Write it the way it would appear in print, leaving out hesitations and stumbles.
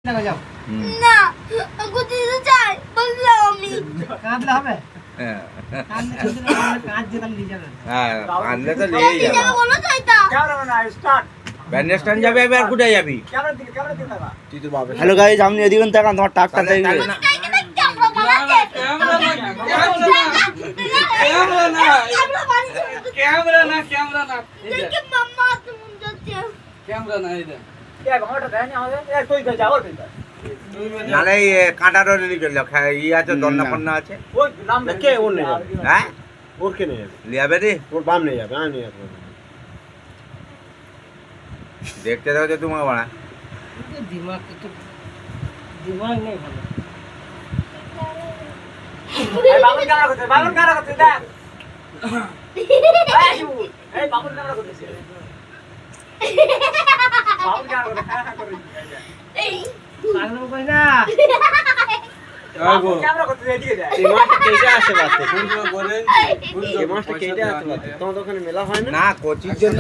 যাও না কোথায় যাই বললাম আমি কাঁদলে হবে হ্যাঁ কাঁদ যেতাম নিয়ে যাবেন হ্যাঁ কাঁদলে তো নিয়েই কি যাবে যাবে বলো তো এটা ব্যান্ডেস্টান যাবে এবার কোথায় যাবি হ্যালো গাইস আপনি এদিকে তাকান তোমার টাকটা তাহলে দেখবে না নালে কাঁটা রোলে চলে যাও ই আছে দন্না ফন্না আছে কে ওর নিয়ে যাবে হ্যাঁ ওর কে নিয়ে যাবে লিয়াবে রে ওর বাম নিয়ে যাবে আমি নিয়ে যাবো দেখতে দাও যে তোমার বাড়া দিমাগ নেই ভালো পাগলাম কই না তোমার ওখানে মেলা হয় না না কোচির জন্য